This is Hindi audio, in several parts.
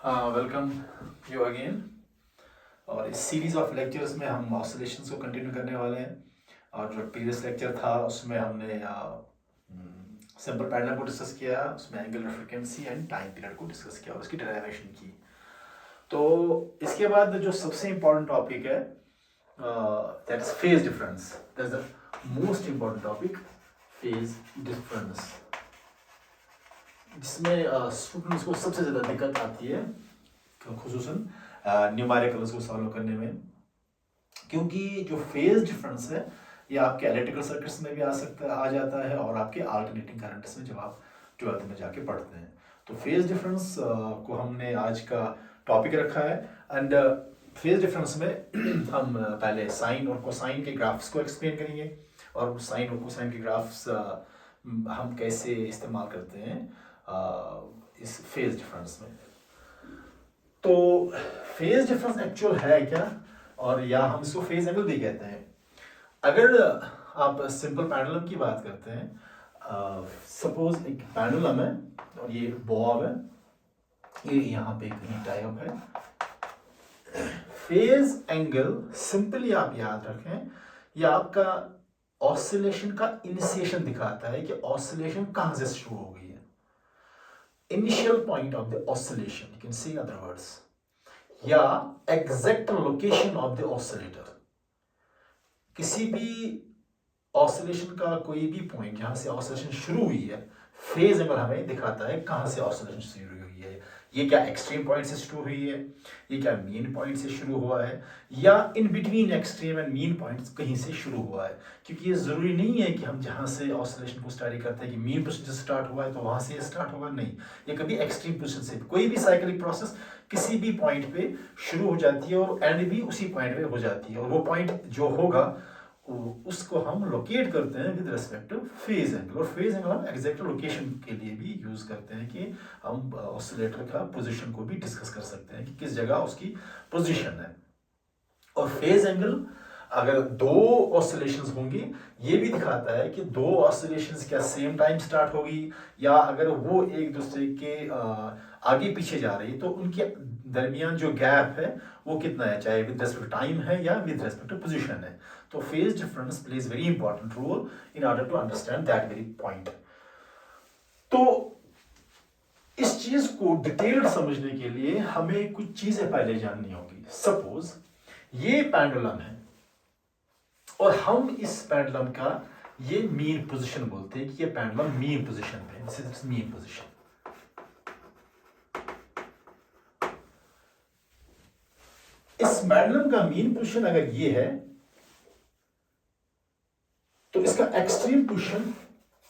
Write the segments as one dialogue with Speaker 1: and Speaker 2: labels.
Speaker 1: Welcome you again. और इस सीरीज ऑफ लेक्चर्स में हम ऑसिलेशंस को कंटिन्यू करने वाले हैं। और जो प्रीवियस लेक्चर था उसमें हमने सिंपल पैटर्न को डिस्कस किया, उसमें angular frequency and time period को डिस्कस किया और उसकी डेरिवेशन की। तो इसके बाद जो सबसे इम्पोर्टेंट टॉपिक है that is phase difference. That is the most important topic, phase difference, जिसमें स्टूडेंट्स को सबसे ज़्यादा दिक्कत आती है खुसूसन न्यूमेरिकल्स को सॉल्व करने में, क्योंकि जो फेज डिफरेंस है ये आपके इलेक्ट्रिकल सर्किट्स में भी आ जाता है और आपके अल्टरनेटिंग करंट्स में जब आप 12th में जाके पढ़ते हैं। तो फेज डिफरेंस को हमने आज का टॉपिक रखा है। एंड फेज डिफरेंस में हम पहले साइन और कोसाइन के ग्राफ्स को एक्सप्लेन करेंगे और साइन और कोसाइन के ग्राफ्स हम कैसे इस्तेमाल करते हैं इस फेज डिफरेंस में। तो फेज डिफरेंस एक्चुअल है क्या, और या हम इसको फेज एंगल भी कहते हैं। अगर आप सिंपल पेंडुलम की बात करते हैं, सपोज एक पेंडुलम है और ये बॉब है, ये यहाँ पे कहीं टाइप है। फेज एंगल सिंपली आप याद रखें, ये आपका ऑसिलेशन का इनिशिएशन दिखाता है कि ऑसिलेशन कहाँ से शुरू हो गई है। Initial point of the oscillation, you can say in other words, या exact location of the oscillator। किसी भी ऑसिलेशन का कोई भी पॉइंट जहां से ऑसिलेशन शुरू हुई है, फेज एंगल हमें दिखाता है कहां से ऑसिलेशन शुरू हुई है। ये क्या एक्सट्रीम पॉइंट से शुरू हुई है, ये क्या मीन पॉइंट से शुरू हुआ है, या in between extreme and mean points कहीं से शुरू हुआ है। क्योंकि ये ज़रूरी नहीं है कि हम जहाँ से ऑसिलेशन को स्टडी करते हैं कि मीन पोजीशन से स्टार्ट हुआ है तो वहाँ से स्टार्ट होगा, नहीं। ये कभी एक्सट्रीम पोजीशन से, कोई भी साइक्लिक प्रोसेस किसी भी पॉइंट पे शुरू हो जाती है और एंड भी उसी पॉइंट पे हो जाती है, और वो पॉइंट जो होगा उसको हम लोकेट करते हैं with respect two phase angle. और फेज एंगल हम एग्जैक्ट लोकेशन के लिए भी यूज करते हैं कि हम ऑसिलेटर का पोजीशन को भी डिस्कस कर सकते हैं कि किस जगह उसकी पोजीशन है। और फेज एंगल अगर दो ऑसिलेशंस होंगी, ये भी दिखाता है कि दो ऑसिलेशंस क्या सेम टाइम स्टार्ट होगी, या अगर वो एक दूसरे के आगे पीछे जा रही है तो उनके दरमियान जो गैप है वो कितना है, चाहे विद रिस्पेक्ट टाइम है या विद रिस्पेक्ट टू पोजीशन है। तो phase difference plays very important role in order to understand that very point. तो इस चीज को डिटेल्ड समझने के लिए हमें कुछ चीजें पहले जाननी होगी। सपोज ये पेंडुलम है और हम इस पेंडुलम का ये मीन पोजीशन बोलते हैं कि ये पेंडुलम मीन पोजीशन पे, दिस इज मीन पोजीशन। इस पेंडुलम का मीन पोजीशन अगर ये है तो इसका एक्सट्रीम पोजीशन,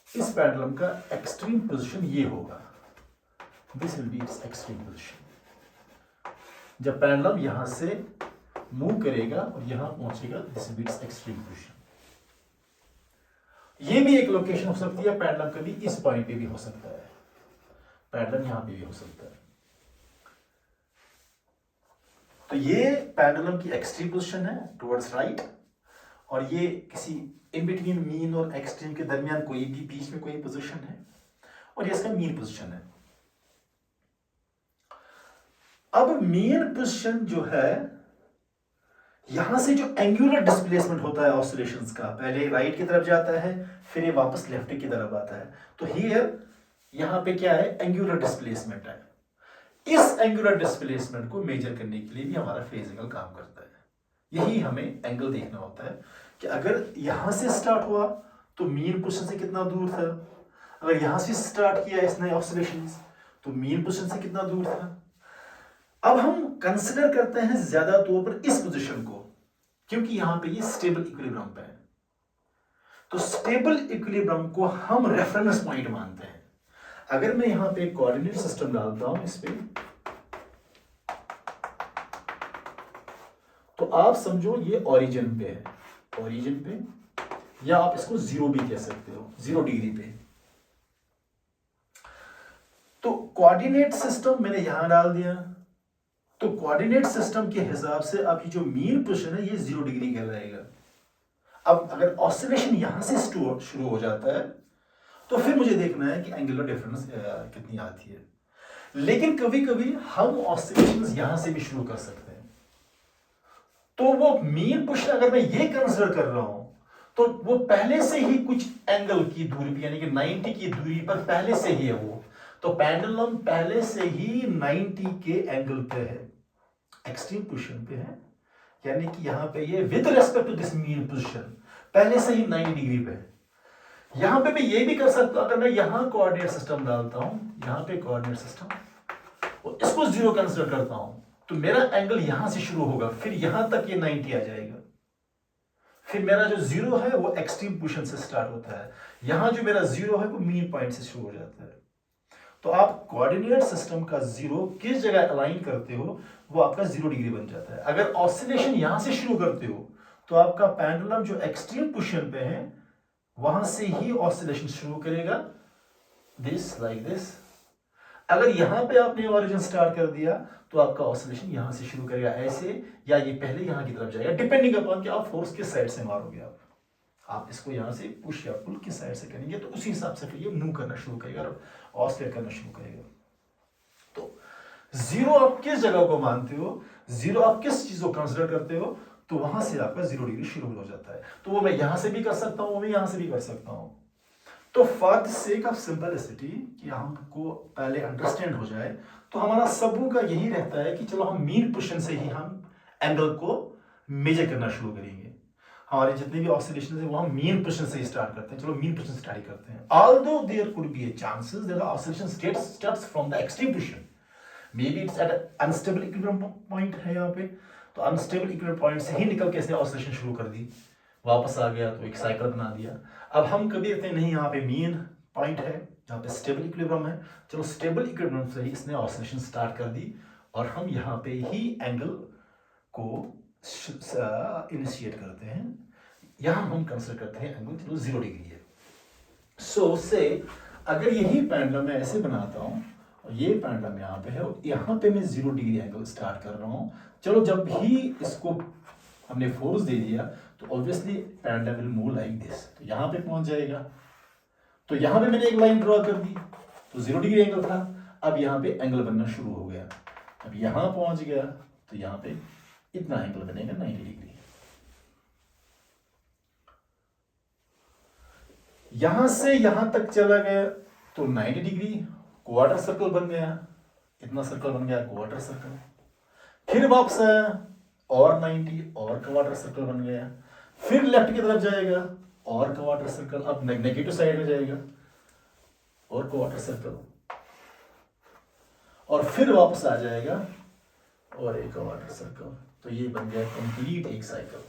Speaker 1: इस पेंडुलम का एक्सट्रीम पोजीशन ये होगा, this will B it's extreme position. जब पेंडुलम यहां से मूव करेगा और यहां पहुंचेगा, this will B it's extreme position. ये भी एक लोकेशन हो सकती है, पेंडुलम कभी इस पॉइंट पे भी हो सकता है, पेंडुलम यहां पे भी हो सकता है। तो ये पेंडुलम की एक्सट्रीम पोजीशन है टुवर्ड्स राइट, और ये किसी इन बिटवीन मीन और एक्सट्रीम के दरमियान कोई भी बीच में कोई पोजीशन है, और ये इसका मीन पोजीशन है। अब मीन पोजीशन जो है, यहां से जो एंगुलर डिस्प्लेसमेंट होता है ऑसिलेशंस का, पहले राइट की तरफ जाता है फिर ये वापस लेफ्ट की तरफ आता है। तो हियर यहां पे क्या है, एंगुलर डिस्प्लेसमेंट है। इस एंगुलर डिस्प्लेसमेंट को मेजर करने के लिए भी हमारा फेज एंगल काम करता है। यही हमें एंगल देखना होता है कि अगर यहां से स्टार्ट हुआ तो मीन पोजीशन से कितना दूर था, अगर यहां से स्टार्ट किया इसने ऑसिलेशंस तो मीन पोजीशन से कितना दूर था। अब हम कंसिडर करते हैं ज्यादा तौर पर इस पोजीशन को, क्योंकि यहां पे ये स्टेबल इक्विलिब्रियम पे है। तो स्टेबल इक्विलिब्रियम को हम रेफरेंस पॉइंट मानते हैं। अगर मैं यहां पे कोऑर्डिनेट सिस्टम डालता हूं इस पे, तो आप समझो ये ओरिजिन पे है, ओरिजिन पे, या आप इसको जीरो भी कह सकते हो, 0 डिग्री पे। तो कोऑर्डिनेट सिस्टम मैंने यहां डाल दिया, तो कोऑर्डिनेट सिस्टम के हिसाब से अभी जो मीन पोजीशन है ये 0 डिग्री कहलाएगा। अब अगर ऑसिलेशन यहां से शुरू हो जाता है तो फिर मुझे देखना है कि एंगुलर डिफरेंस कितनी आती है। लेकिन कभी कभी हम ऑसिलेशंस यहां से भी शुरू कर सकते हैं। तो वो मीन पोजीशन अगर मैं ये कंसिडर कर रहा हूं तो वो पहले से ही कुछ एंगल की दूरी पे यानी कि 90 की दूरी पर पहले से ही है वो, तो पेंडुलम पहले से ही 90 के एंगल पे है, एक्सट्रीम पोजीशन पे है, यानी कि यहां पे ये with respect to this mean position पहले से ही 90 डिग्री पे है। यहां पे मैं ये भी कर सकता हूं, अगर मैं यहां कोऑर्डिनेट सिस्टम डालता हूं, यहां पे कोऑर्डिनेट सिस्टम और इसको 0 कंसिडर करता हूं, तो मेरा एंगल यहां से शुरू होगा, फिर यहां तक ये 90 आ जाएगा, फिर मेरा जो 0 है वो एक्सट्रीम पोजीशन से स्टार्ट होता है, यहां जो मेरा 0 है वो मीन पॉइंट से शुरू हो जाता है। तो आप कोऑर्डिनेट सिस्टम का 0 किस जगह अलाइन करते हो वो आपका 0 डिग्री बन जाता है। अगर ऑसिलेशन यहां से शुरू करते हो तो आपका पेंडुलम जो एक्सट्रीम पोजीशन पे है वहां से ही ऑसिलेशन शुरू करेगा, दिस लाइक दिस। अगर यहां पे आपने ओरिजिन स्टार्ट कर दिया तो आपका ऑसिलेशन यहां से शुरू करेगा ऐसे, या ये पहले यहां की तरफ जाएगा, डिपेंडिंग अपॉन कि आप फोर्स किस साइड से मारोगे। आप इसको यहां से पुश या पुल किस साइड से करेंगे तो उसी हिसाब से फिर ये मूव करना शुरू करेगा और ऑसिलेट करना शुरू करेगा। तो 0 आप किस जगह को मानते हो, 0 आप किस चीज को कंसिडर करते हो, तो वहां से आपका 0 डिग्री शुरू हो जाता है। तो वो मैं यहां से भी कर सकता हूं, वो मैं यहां से भी कर सकता हूं। तो for the sake of simplicity कि हमको पहले अंडरस्टैंड हो जाए, तो हमारा सबों का यही रहता है कि चलो हम मीन पोजीशन से ही हम एंगल को मेजर करना शुरू करेंगे। हमारे जितने भी ऑसिलेशन है वो हम मीन पोजीशन से ही स्टार्ट करते हैं, चलो मीन पोजीशन से स्टार्ट करते हैं। Although there could be a chances that the oscillation starts from the extreme position, maybe it's at unstable equilibrium point है यहाँ पे, तो अनस्टेबल इक्विलिब्रियम पॉइंट से ही निकल के इसने ऑसिलेशन शुरू कर दी, वापस आ गया तो एक साइकिल बना दिया। अब हम कभी कहते हैं नहीं यहाँ पे मीन पॉइंट है, यहाँ पे स्टेबल इक्विलिब्रियम है, चलो स्टेबल इक्विलिब्रियम से ही इसने ऑसिलेशन स्टार्ट कर दी और हम यहाँ पे ही एंगल को इनिशिएट करते हैं, यहाँ हम कंसिडर करते हैं एंगल चलो 0 डिग्री है। सो से अगर यही पेंडुलम मैं ऐसे बनाता हूँ और ये पेंडुलम यहाँ पे है और यहाँ पे मैं 0 डिग्री एंगल स्टार्ट कर रहा हूँ, चलो जब भी इसको हमने फोर्स दे दिया तो obviously pendulum will move like this, तो यहाँ पे पहुंच जाएगा। तो यहाँ पे मैंने एक लाइन ड्रॉ कर दी तो 0 डिग्री एंगल था, अब यहाँ पे एंगल बनना शुरू हो गया, अब यहाँ पहुंच गया तो यहाँ पे इतना एंगल बनेगा 90 डिग्री। यहां से यहां तक चला गया तो 90 डिग्री, क्वार्टर सर्कल बन गया, इतना सर्कल बन गया क्वार्टर सर्कल, फिर वापस आया और 90 और क्वार्टर सर्कल बन गया, फिर लेफ्ट की तरफ जाएगा और क्वार्टर सर्कल, अब नेगेटिव साइड में जाएगा और क्वार्टर सर्कल, और फिर वापस आ जाएगा और एक क्वार्टर सर्कल। तो ये बन गया कंप्लीट एक साइकिल।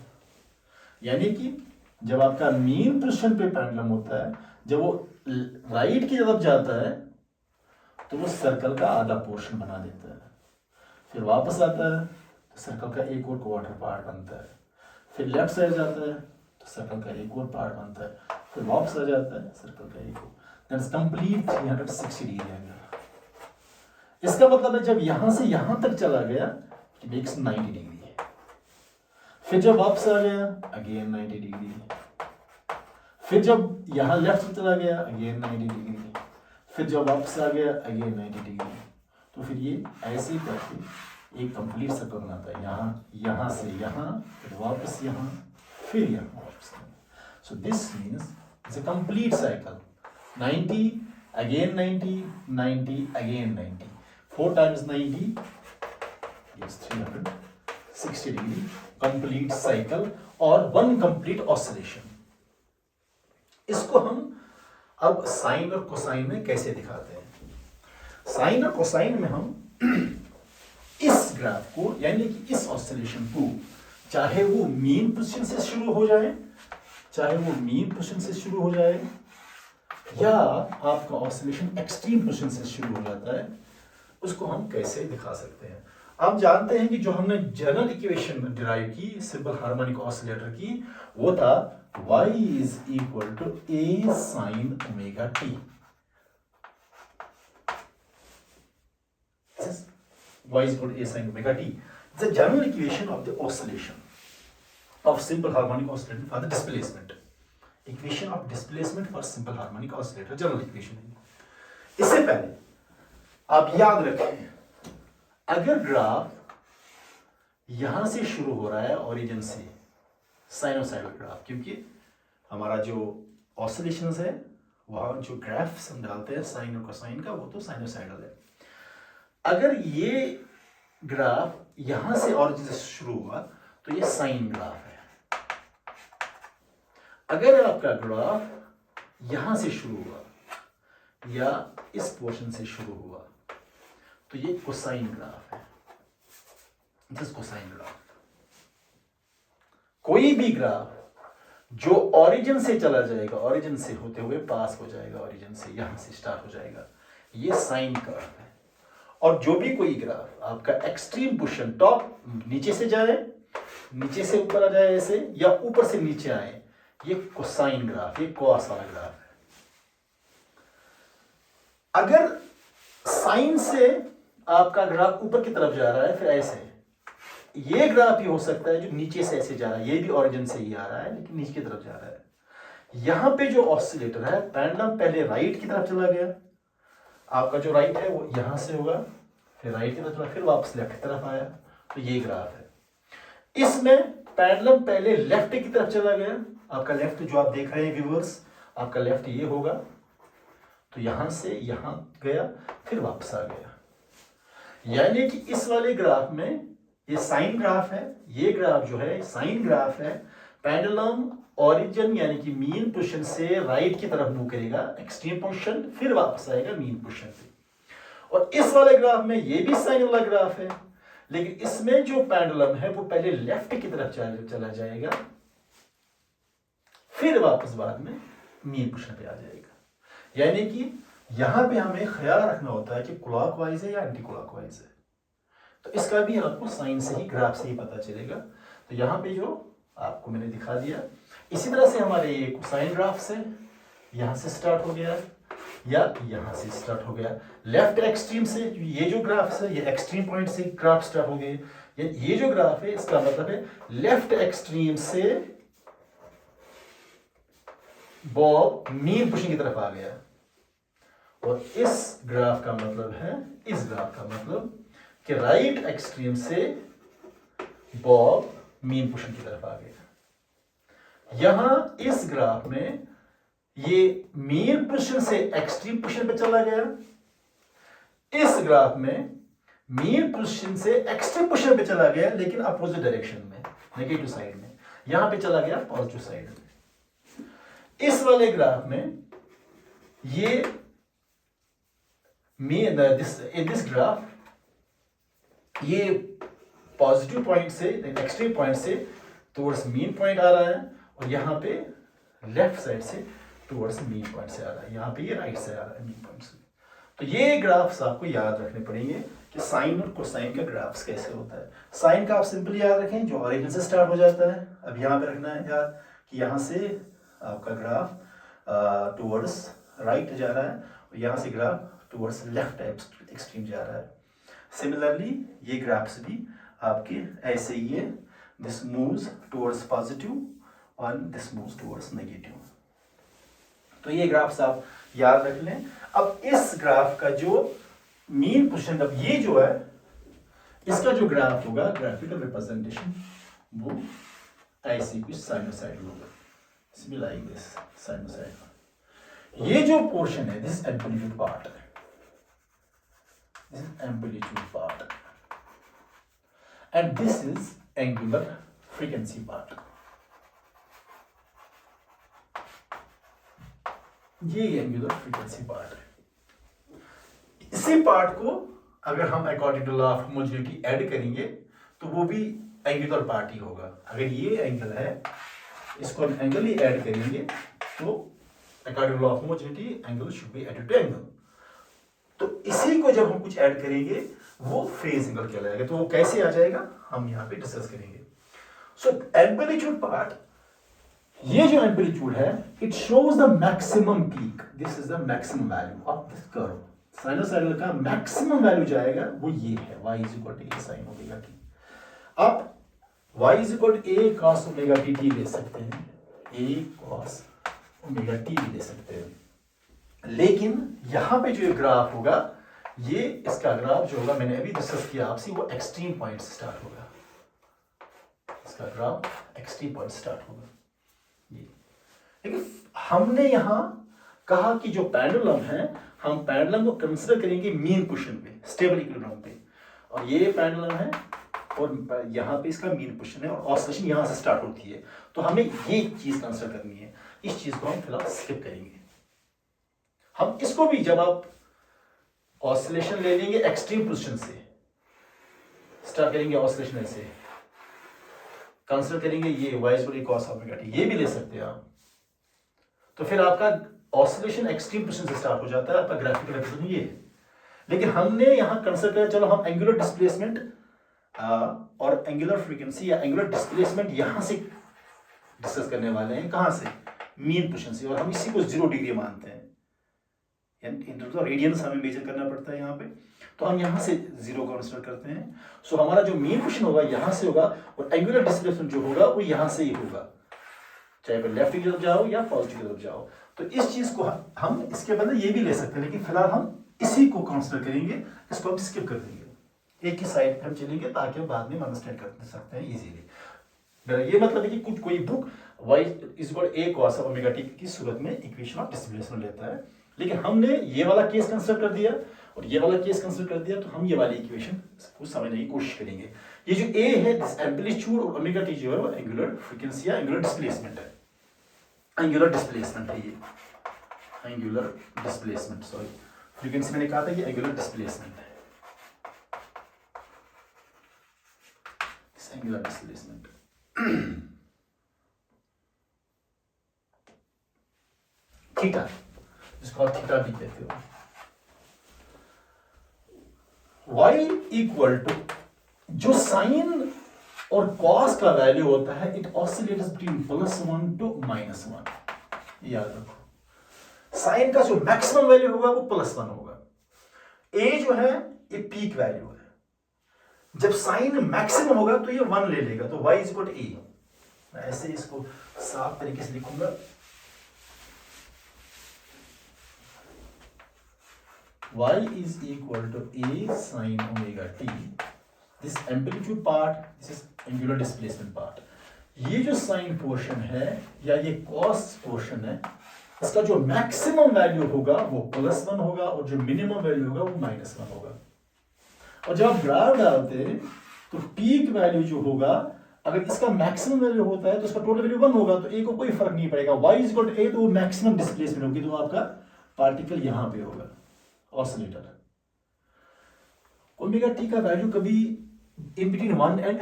Speaker 1: यानी कि जब आपका मीन पोजीशन पे पेंडुलम होता है, जब वो राइट की तरफ जाता है तो वो सर्कल का आधा पोर्शन बना देता है, फिर वापस आता है तो सर्कल का एक और क्वार्टर पार्ट बनता है, फिर लेफ्ट साइड जाता है तो सर्कल का एक और पार्ट बनता है, फिर वापस आ जाता है सर्कल का एक और, दैट्स कंप्लीट 360 डिग्री एंगल। इसका मतलब है जब यहां से यहां तक चला गया कि मेक्स 90 डिग्री है, फिर जब वापस आ गया अगेन 90 डिग्री, फिर जब यहां लेफ्ट चला गया अगेन 90 डिग्री, फिर जब वापस आ गया अगेन 90 डिग्री। तो फिर ये ऐसे ही करके एक कंप्लीट सर्कल बनाता है, यहां से यहां, फिर वापस यहां, फिर यहां वापस। So this means it's a complete cycle, 90 again 90 90 again 90, 4 times 90 is 360 degree complete cycle और one complete oscillation। इसको हम अब साइन और कोसाइन में कैसे दिखाते हैं? साइन और कोसाइन में हम इस ग्राफ को यानी कि इस ऑसिलेशन को, चाहे वो मीन पोजीशन से शुरू हो जाए, चाहे वो मीन पोजीशन से शुरू हो जाए, या आपका ऑसिलेशन एक्सट्रीम पोजीशन से शुरू हो जाता है, उसको हम कैसे दिखा सकते हैं? आप जानते हैं कि जो हमने जनरल इक्वेशन डिराइव की सिंपल हार्मोनिक ऑसिलेटर की, वो था y is equal to a sin omega t। y is equal to a sin omega t. It's a general equation of the oscillation of simple harmonic oscillator for the displacement. Equation of displacement for simple harmonic oscillator, general equation है। इससे पहले आप याद रखें, अगर ग्राफ यहां से शुरू हो रहा है ओरिजिन से, साइनोसाइडल ग्राफ, क्योंकि हमारा जो ऑसिलेशंस है वहां जो ग्राफ्स हम डालते हैं साइन और कोसाइन का, वो तो साइनोसाइडल है। अगर ये ग्राफ यहां से ओरिजिन से शुरू हुआ तो ये साइन ग्राफ है। अगर आपका ग्राफ यहां से शुरू हुआ या इस पोर्शन से शुरू हुआ तो ये कोसाइन ग्राफ है, दिस कोसाइन ग्राफ। कोई भी ग्राफ जो ओरिजिन से चला जाएगा, ओरिजिन से होते हुए पास हो जाएगा, ओरिजिन से यहां से स्टार्ट हो जाएगा, ये साइन ग्राफ है। और जो भी कोई ग्राफ आपका एक्सट्रीम पोजीशन, टॉप नीचे से जाए, नीचे से ऊपर आ जाए ऐसे, या ऊपर से नीचे आए, ये कोसाइन ग्राफ, ये कॉस वाला ग्राफ है। अगर साइन से आपका ग्राफ ऊपर की तरफ जा रहा है, फिर ऐसे ये ग्राफ ही हो सकता है जो नीचे से ऐसे जा रहा है, ये भी ओरिजिन से ही आ रहा है लेकिन नीचे की तरफ जा रहा है। यहां पे जो ऑसिलेटर है, पेंडुलम पहले राइट की तरफ चला गया, आपका जो राइट है वो यहां से होगा, फिर राइट की तरफ चला, फिर वापस लेफ्ट की तरफ आया, तो ये ग्राफ है। इसमें पेंडुलम पहले लेफ्ट की तरफ चला गया, आपका लेफ्ट जो आप देख रहे हैं व्यूअर्स, आपका लेफ्ट ये होगा, तो यहां से यहां गया, फिर वापस आ गया। यानी कि इस वाले ग्राफ में ये साइन ग्राफ है, ये ग्राफ जो है साइन ग्राफ है। पेंडुलम ओरिजिन यानी कि मीन पोजीशन से राइट की तरफ मूव करेगा, एक्सट्रीम पोजीशन, फिर वापस आएगा मीन पोजीशन पे। और इस वाले ग्राफ में ये भी साइन वाला ग्राफ है, लेकिन इसमें जो पेंडुलम है वो पहले लेफ्ट की तरफ चला जाएगा, फिर वापस बाद में मीन पोजीशन पे आ जाएगा। यानी कि यहां पे हमें ख्याल रखना होता है कि क्लॉकवाइज है या एंटी क्लॉकवाइज है, तो इसका भी आपको साइन से ही, ग्राफ से ही पता चलेगा। तो यहाँ पे जो आपको मैंने दिखा दिया, इसी तरह से हमारे ये कोसाइन ग्राफ से यहाँ से स्टार्ट हो गया या यहाँ से स्टार्ट हो गया, लेफ्ट एक्सट्रीम से ये जो ग्राफ है, ये एक्सट्रीम पॉइंट से ग्राफ स्टार्ट हो गए। ये जो ग्राफ है इसका मतलब है लेफ्ट एक्सट्रीम से बॉब मीन पोजीशन की तरफ आ गया, और इस ग्राफ का मतलब है, इस ग्राफ का मतलब कि राइट एक्सट्रीम से बॉब मीन पोजीशन की तरफ आ गया। यहां इस ग्राफ में ये मीन पोजीशन से एक्सट्रीम पोजीशन पे चला गया, इस ग्राफ में मीन पोजीशन से एक्सट्रीम पोजीशन पे चला गया लेकिन अपोजिट डायरेक्शन में, नेगेटिव साइड में, यहां पे चला गया पॉजिटिव साइड में। इस वाले ग्राफ में ये इन दिस ग्राफ ये पॉजिटिव पॉइंट से, एक्सट्रीम पॉइंट से टुवर्ड्स मीन पॉइंट आ रहा है, और यहाँ पे लेफ्ट साइड से टुवर्ड्स मीन पॉइंट से आ रहा है, यहाँ पे ये राइट से आ रहा है मीन पॉइंट से। तो ये ग्राफ्स आपको याद रखने पड़ेंगे कि साइन और कोसाइन का ग्राफ्स कैसे होता है। साइन का आप सिंपली याद रखें, जो ओरिजिन से स्टार्ट हो जाता है। अब यहाँ पे रखना है याद कि यहाँ से आपका ग्राफ टुवर्ड्स राइट जा रहा है, और यहाँ से ग्राफ टुवर्ड्स लेफ्ट एक्सट्रीम जा रहा है। सिमिलरली ये ग्राफ्स भी आपके ऐसे ही है, दिस मूव्स टुवर्ड्स पॉजिटिव और दिस मूव्स टुवर्ड्स नेगेटिव। तो ये ग्राफ्स आप याद रख लें। अब इस ग्राफ का जो मीन पोजीशन, अब ये जो है इसका जो ग्राफ होगा, ग्राफिकल रिप्रेजेंटेशन, वो ऐसे कुछ साइनोसाइडल होगा, इसमें लाइक दिस साइनोसाइडल। ये जो पोर्शन है, दिस एम्पलीट्यूड पार्ट है, this is amplitude part, and this is angular frequency part. ये एंगुलर फ्रीक्वेंसी पार्ट है। इसी पार्ट को अगर हम according to law of homogeneity add करेंगे तो वो भी एंगुलर पार्ट ही होगा। अगर ये एंगल है, इसको हम एंगल ही ऐड करेंगे तो according to law of homogeneity angle should be added to angle. तो इसी को जब हम कुछ ऐड करेंगे वो फेज एंगल कहलाएगा। तो वो कैसे आ जाएगा हम यहाँ पे डिस्कस करेंगे। सो एम्पलीट्यूड पार्ट, ये जो एम्पलीट्यूड है, it shows the maximum peak, this is the maximum value of this curve. Sinusoidal का मैक्सिमम वैल्यू जाएगा वो ये है, y is equal to a sin omega t। आप y is equal to a cos omega t ले सकते हैं, a cos ओमेगा t भी ले सकते हैं, लेकिन यहां पे जो ग्राफ होगा ये इसका ग्राफ जो होगा मैंने अभी डिस्कस किया आपसे, वो एक्सट्रीम पॉइंट से स्टार्ट होगा, इसका ग्राफ एक्सट्रीम पॉइंट स्टार्ट होगा ये। लेकिन हमने यहां कहा कि जो पेंडुलम है, हम पेंडुलम को कंसीडर करेंगे मीन पोजीशन पे, स्टेबल इक्विलिब्रियम पे, और ये पेंडुलम है और यहाँ पे इसका मीन पोजीशन है और ऑसिलेशन यहाँ से स्टार्ट होती है। तो हमें ये चीज कंसीडर करनी है, इस चीज को हम फिलहाल स्किप करेंगे। हम इसको भी जब आप ऑसिलेशन ले लेंगे एक्सट्रीम पोजीशन से स्टार्ट करेंगे, ऑसिलेशन ऐसे कंसीडर करेंगे, ये y equal cos omega t, ये भी ले सकते हैं आप। तो फिर आपका ऑसिलेशन एक्सट्रीम पोजीशन से स्टार्ट हो जाता है, आपका ग्राफिकल रिप्रेजेंटेशन ये है। लेकिन हमने यहां कंसीडर किया, चलो हम एंगुलर डिस्प्लेसमेंट और एंगुलर फ्रीक्वेंसी या एंगुलर डिस्प्लेसमेंट यहां से डिस्कस करने वाले हैं, कहां से, मीन पोजीशन से, और हम इसी को 0 डिग्री मानते हैं, इन टर्म्स ऑफ रेडियंस हमें मेजर करना पड़ता है यहाँ पे, तो हम यहाँ से 0 कंसीडर करते हैं। सो हमारा जो मीन पोजीशन होगा यहाँ से होगा, और एंगुलर डिस्प्लेसमेंट जो होगा वो यहाँ से ही होगा, चाहे फिर लेफ्ट की तरफ जाओ या पॉजिटिव की तरफ जाओ। तो इस चीज को हम इसके बदले ये भी ले सकते हैं, लेकिन फिलहाल हम इसी को कंसीडर करेंगे, इसको हम स्किप कर देंगे, एक ही साइड हम चलेंगे ताकि हम बाद में अंडरस्टैंड कर सकते हैं इजीली। मेरा ये मतलब है कि कुछ कोई book y equal a cos omega t की सूरत में इक्वेशन ऑफ डिस्प्लेसमेंट लेता है, लेकिन हमने ये वाला केस कंसीडर कर दिया और ये वाला केस कंसीडर कर दिया, तो हम ये वाली इक्वेशन को समझने की कोशिश करेंगे। ये जो a है, दिस एम्पलीट्यूड, और ओमेगा t जो है वो एंगुलर फ्रीक्वेंसी या एंगुलर डिस्प्लेसमेंट है, एंगुलर डिस्प्लेसमेंट है ये, एंगुलर डिस्प्लेसमेंट, सॉरी फ्रीक्वेंसी मैंने कहा था, ये एंगुलर डिस्प्लेसमेंट है, एंगुलर डिस्प्लेसमेंट। थीटा, जिसको आप थीटा भी कहते हो, y इक्वल टू जो साइन और कॉस का वैल्यू होता है, इट ऑसिलेट्स बिटवीन +1 to -1, याद रखो। साइन का जो मैक्सिमम वैल्यू होगा वो +1 होगा, a जो है ये पीक वैल्यू है, जब साइन मैक्सिमम होगा तो ये 1 ले लेगा, तो y इक्वल टू a, मैं ऐसे इसको साफ तरीके से लिखूंगा, y is equal to a sin omega t, this amplitude part, this is angular displacement part। ये जो साइन पोर्शन है या ये कॉस पोर्शन है, इसका जो मैक्सिमम वैल्यू होगा वो +1 होगा, और जो मिनिमम वैल्यू होगा वो -1 होगा। और जब आप ग्राफ डालते हैं तो पीक वैल्यू जो होगा, अगर इसका मैक्सिमम वैल्यू होता है तो इसका टोटल वैल्यू 1 होगा, तो a को कोई फर्क नहीं पड़ेगा, y is equal to a, तो वो मैक्सिमम डिस्प्लेसमेंट होगी, तो आपका पार्टिकल यहां पे होगा, ऑसिलेटर। ओमेगा टी का वैल्यू कभी इन बिटवीन 1 and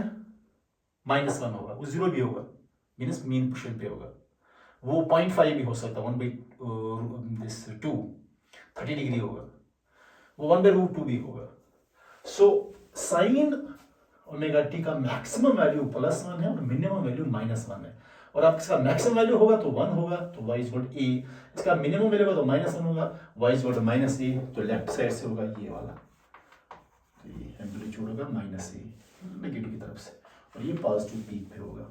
Speaker 1: -1 होगा, वो 0 भी होगा, मींस मीन पोजीशन पे होगा, वो 0.5 भी हो सकता है, 1/2 30 डिग्री होगा, वो 1/√2 भी होगा। सो साइन ओमेगा टी का मैक्सिमम वैल्यू +1 है और मिनिमम वैल्यू -1 है, और आप इसका मैक्सिमम वैल्यू होगा तो 1 होगा, तो y is equal to a, इसका मिनिमम वैल्यू होगा तो -1 होगा, y is equal to -a, तो लेफ्ट साइड से होगा ये वाला, तो ये एम्पलीट्यूड होगा -a नेगेटिव की तरफ से, और ये पॉजिटिव पीक पे होगा।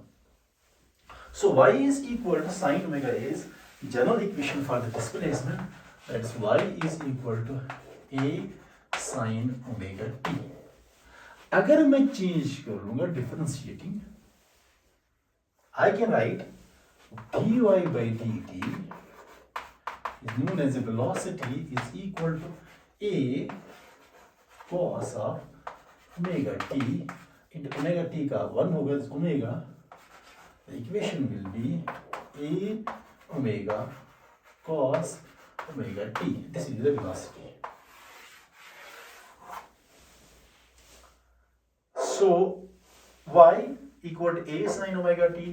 Speaker 1: So y is equal to sin omega a is general equation for the displacement, that is y is equal to a sin omega t। अगर मैं चेंज कर लूंगा differentiating, I can write dy by dt is known as a velocity is equal to a cos of omega t into omega t का 1 होगा, omega, the equation will be a omega cos omega t, this is the velocity। So y equal to a sin omega t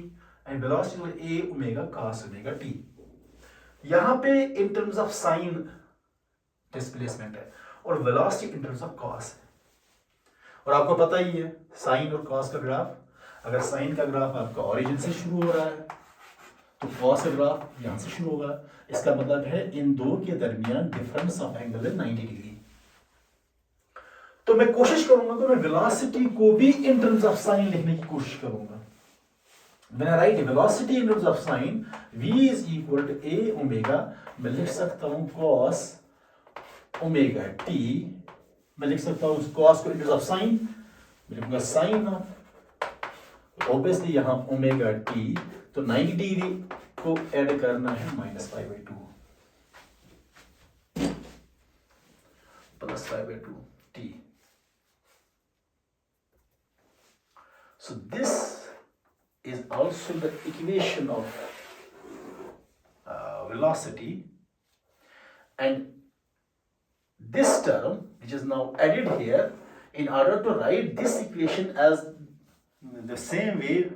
Speaker 1: and velocity equal to a omega cos omega t। यहां पे in terms of sin displacement है और velocity in terms of cos है, और आपको पता ही है sin और cos का ग्राफ, अगर sin का ग्राफ आपका ओरिजिन से शुरू हो रहा है तो cos का ग्राफ यहां से शुरू होगा, इसका मतलब है इन दो के दरमियान डिफरेंस ऑफ एंगल है 90 डिग्री। तो मैं कोशिश करूंगा कि मैं वेलोसिटी को भी इन टर्म्स ऑफ साइन लिखने की कोशिश करूंगा। When I write velocity in terms of sine, v is equal to a omega, मैं लिख सकता हूं cos omega t मैं लिख सकता हूँ cos को इनवर्स ऑफ साइन, मैं लिखूंगा साइन ऑफ, ऑब्वियसली यहाँ ओमेगा टी, तो 90 डिग्री को ऐड करना है -π/2 plus π/2 t. So this is also the equation of velocity, and this term which is now added here, in order to write this equation as the same way,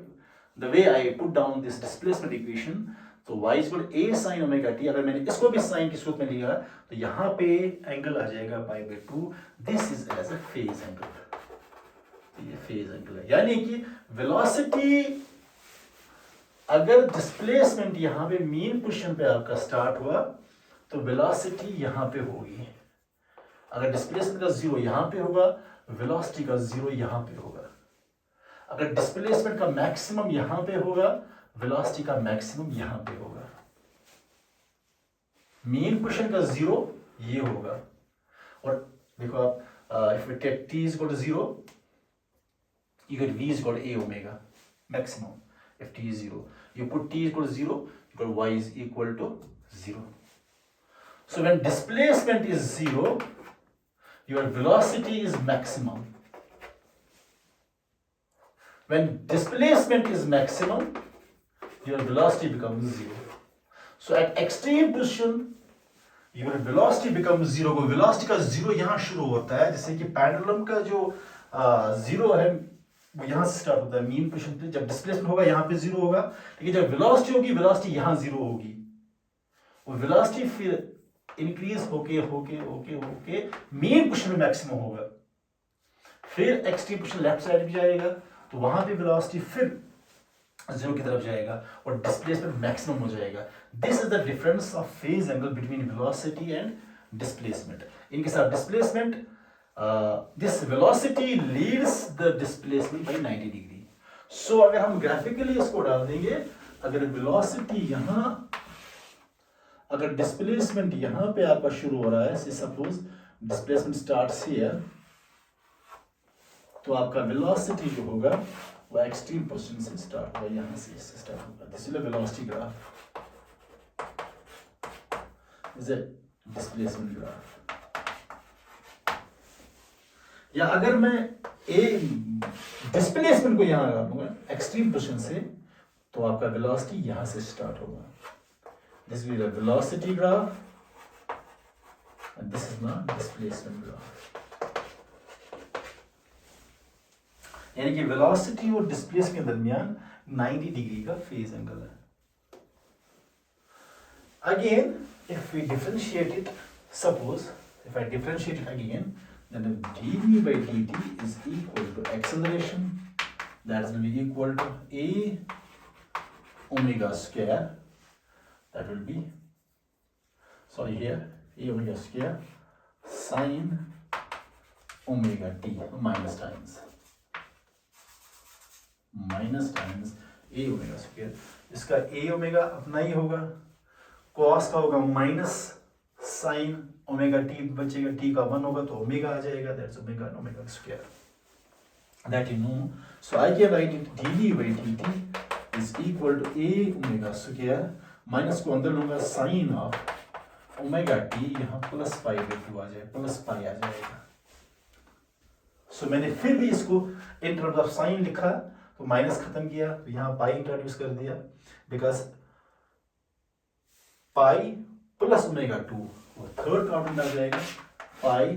Speaker 1: the way I put down this displacement equation, तो y is equal to a sin omega t, अगर मैंने इसको भी साइन के रूप में लिया तो यहाँ पे एंगल आ जाएगा π/2. This is as a phase angle, ये फेज एंगल है. यानी कि वेलोसिटी, अगर डिस्प्लेसमेंट यहाँ पे मीन पोजीशन पे आपका स्टार्ट हुआ तो वेलोसिटी यहाँ पे होगी. अगर डिस्प्लेसमेंट का जीरो यहाँ पे होगा, वेलोसिटी का जीरो यहाँ पे होगा. अगर डिस्प्लेसमेंट का मैक्सिमम यहाँ पे होगा, वेलोसिटी का मैक्सिमम यहाँ पे होगा. मीन पोजीशन का जीरो ये होगा. और देखो आप, if we take t is equal to 0, you get v is equal to a omega maximum. If t is 0, you put t is equal to 0, you got y is equal to 0. So when displacement is 0, your velocity is maximum. When displacement is maximum, your velocity becomes 0. So at extreme position, your velocity becomes 0. को velocity का 0 यहाँ शुरू होता है, जैसे कि पेंडुलम का जो 0 है वो यहाँ से स्टार्ट होता है मीन पोजीशन पे. जब डिस्प्लेसमेंट होगा यहाँ पे 0 होगा, लेकिन जब वेलोसिटी होगी, वेलोसिटी यहाँ 0 होगी. वो वेलोसिटी फिर इंक्रीज होके होके होके होके मेन पोजीशन में मैक्सिमम होगा. फिर एक्सट्रीम पोजीशन लेफ्ट साइड भी जाएगा, तो वहां पे वेलोसिटी फिर 0 की तरफ जाएगा और डिस्प्लेसमेंट मैक्सिमम हो जाएगा. This is the difference of phase angle between velocity and displacement. इनके साथ displacement, this velocity leads the displacement by 90 degree. So अगर हम ग्राफिकली इसको डाल देंगे, अगर velocity यहाँ, अगर displacement यहाँ पे आपका शुरू हो रहा है, say suppose displacement starts here, तो आपका velocity जो होगा वो extreme position से start होगा, यहाँ से start होगा. This is a velocity graph. This is a displacement graph. या अगर मैं डिस्प्लेसमेंट को यहां लगा दूंगा एक्सट्रीम पोजीशन से, तो आपका वेलोसिटी यहां से स्टार्ट होगा. This will be the velocity graph and this is the displacement graph. यानी कि वेलोसिटी और डिस्प्लेसमेंट के दरमियान 90 डिग्री का फेज एंगल है. Again if we differentiate it, suppose if I differentiate it again, then dv by dt is equal to acceleration, that is will be equal to a omega square, that will be, sorry here, a omega square sin omega t minus times a omega square. इसका a omega अपना ही होगा, cos का होगा माइनस साइन ओमेगा टी बचेगा, टी का 1 होगा तो ओमेगा आ जाएगा, that's omega and omega square, that you know. So I can write it dv by dt is equal to a omega square, minus को अंदर लूंगा साइन ऑफ ओमेगा टी, यहाँ प्लस π/2 आ जाएगा, प्लस पाई आ जाएगा. सो मैंने फिर भी इसको इन टर्म्स ऑफ साइन लिखा, तो माइनस खत्म किया, तो यहाँ पाई इंट्रोड्यूस कर दिया, बिकॉज पाई प्लस ओमेगा 2 वो थर्ड क्वाड्रेंट आ जाएगा, पाई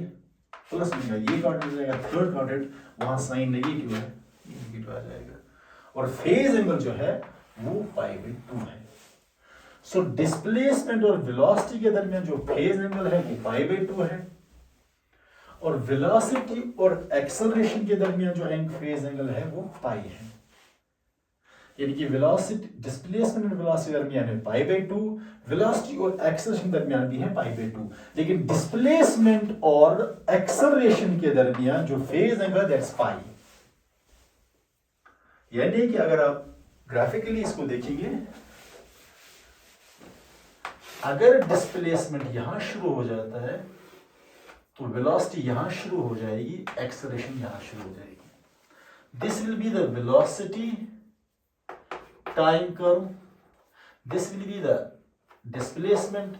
Speaker 1: प्लस ओमेगा ये क्वाड्रेंट आ जाएगा, थर्ड क्वाड्रेंट, वहां साइन नेगेटिव है, नेगेटिव आ जाएगा. और फेज एंगल जो है वो π/2 है. सो डिस्प्लेसमेंट और वेलोसिटी के दरमियान जो फेज एंगल है वो π/2 है, और वेलोसिटी और एक्सेलरेशन के दरमियान जो फेज एंगल है वो पाई है. यानी कि वेलोसिटी, डिस्प्लेसमेंट और वेलोसिटी दरमियान है π/2, वेलोसिटी और एक्सेलरेशन दरमियान भी है π/2, लेकिन डिस्प्लेसमेंट और एक्सेलरेशन के दरमियान जो फेज एंगल दैट्स पाई. यानी कि अगर आप ग्राफिकली इसको देखेंगे, अगर डिस्प्लेसमेंट यहां शुरू हो जाता है तो वेलोसिटी यहाँ शुरू हो जाएगी, एक्सेलरेशन यहाँ शुरू हो जाएगी। This will be the velocity time curve, this will be the displacement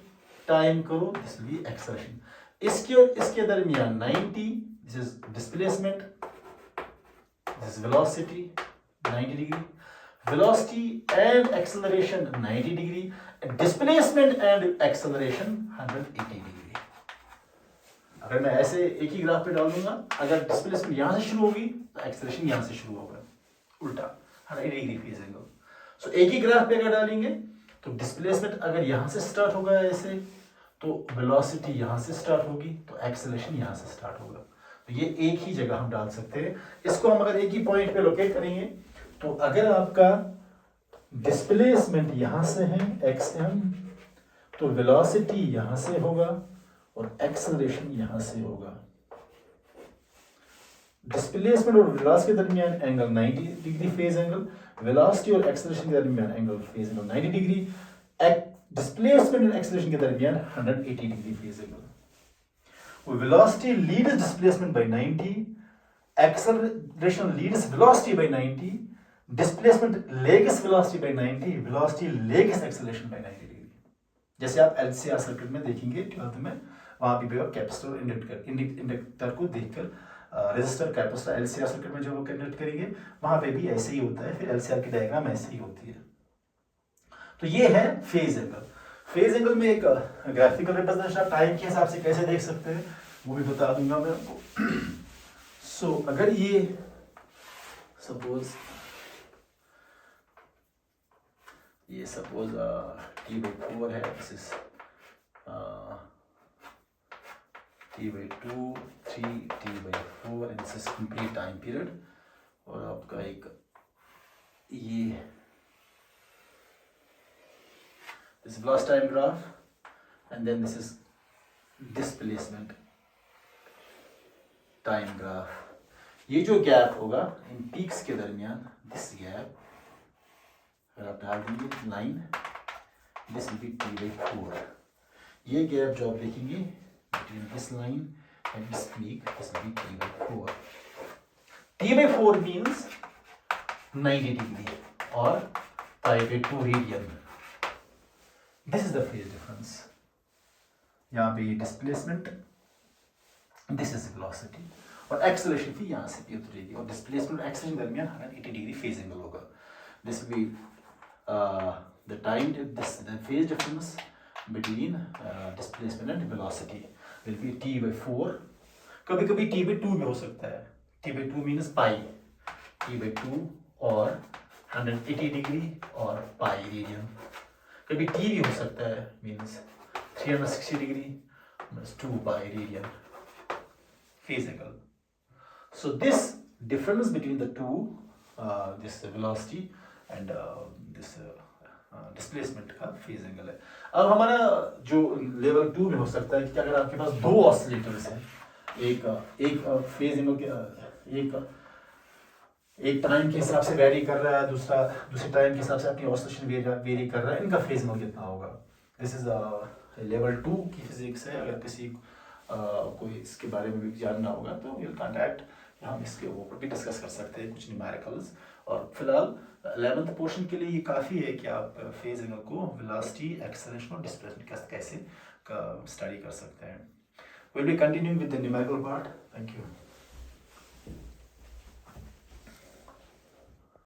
Speaker 1: time curve, this will B acceleration. इसके और इसके दरमियान 90, this is displacement, this is velocity 90 degree, velocity and acceleration 90 degree, displacement and acceleration 180 degree। अगर मैं ऐसे एक ही ग्राफ पे डाल दूंगा, अगर डिस्प्लेसमेंट यहाँ से शुरू होगी तो एक्सेलरेशन यहाँ से शुरू होगा, उल्टा 180 डिग्री फेज एंगल। सो एक ही ग्राफ पे अगर डालेंगे तो डिस्प्लेसमेंट अगर यहाँ से स्टार्ट होगा ऐसे, तो वेलोसिटी यहाँ से स्टार्ट होगी, तो एक्सेलरेशन यहाँ से स्टार्ट होगा। तो ये एक ही जगह हम डाल सकते हैं। इसको हम अगर एक ही पॉइंट पे लोकेट करेंगे, तो अगर आपका डिस्प्लेसमेंट यहां से है xm, तो वेलोसिटी यहां से होगा और एक्सेलरेशन यहां से होगा। डिस्प्लेसमेंट और वेलोसिटी के दरमियान angle 90 degree phase angle, velocity और एक्सेलरेशन के दरमियान angle phase angle 90 degree, displacement और एक्सेलरेशन के दरमियान 180 degree phase angle. Velocity leads displacement by 90, acceleration leads velocity by 90, displacement lags velocity by 90, velocity lags acceleration by 90 degree. जैसे आप LCR सर्किट में देखेंगे 12th में, वहां पे आप कैपेसिटर इंडक्टर को देखकर रेजिस्टर कैपेसिटर LCR सर्किट में जब वो कनेक्ट करेंगे, वहां पे भी ऐसे ही होता है, फिर LCR की डायग्राम ऐसे ही होती है। तो ये है फेज एंगल। फेज एंगल में एक ग्राफिकल रिप्रेजेंटेशन टाइम के हिसाब से कैसे देख सकते हैं वो भी बता दूंगा मैं आपको। सो अगर ये सपोज T/4 है, this is T/2, 3, T/4 and this is complete time period. और आपका एक ये this velocity time graph and then this is displacement time graph. ये जो गैप होगा इन पीक्स के दरमियान, दिस गैप अगर आप डाल देंगे line, this will be T/4। ये गैप जो आप देखेंगे between this line and this peak, this will be T/4। T/4 means 90 degree और π/2 radian. This is the phase difference. यहाँ पे ये डिस्प्लेसमेंट, दिस इज वेलोसिटी, और एक्सेलरेशन भी यहाँ से भी उतरेगी, और डिस्प्लेसमेंट एक्सेलरेशन दरमियान 180 डिग्री फेज एंगल होगा। This will be the time, the phase difference between displacement and velocity will be T/4। कभी कभी T/2 भी हो सकता है। T/2 मीन्स पाई, T/2 और 180 डिग्री और पाई रेडियन। कभी T भी हो सकता है, means 360 degree means 2 pi radian phase angle. So this difference between the two, this velocity and this displacement का phase angle है। अब हमारा जो level 2 में हो सकता है कि अगर आपके पास दो ऑसिलेटर्स हैं, एक phase angle के एक टाइम के हिसाब से वेरी कर रहा है, दूसरे टाइम के हिसाब से अपनी ऑसिलेशन वेरी कर रहा है, इनका phase angle कितना होगा। दिस इज लेवल 2 की फिजिक्स है। अगर किसी कोई इसके बारे में भी जानना होगा तो विल कॉन्टैक्ट, हम इसके ऊपर भी डिस्कस कर सकते हैं कुछ न्यूमेरिकल्स। और फिलहाल 11th पोर्शन के लिए ये काफ़ी है कि आप फेज एंगल को वेलोसिटी, एक्सेलरेशन और डिस्प्लेसमेंट कैसे स्टडी कर सकते हैं। Will be continuing with the numerical part. Thank you.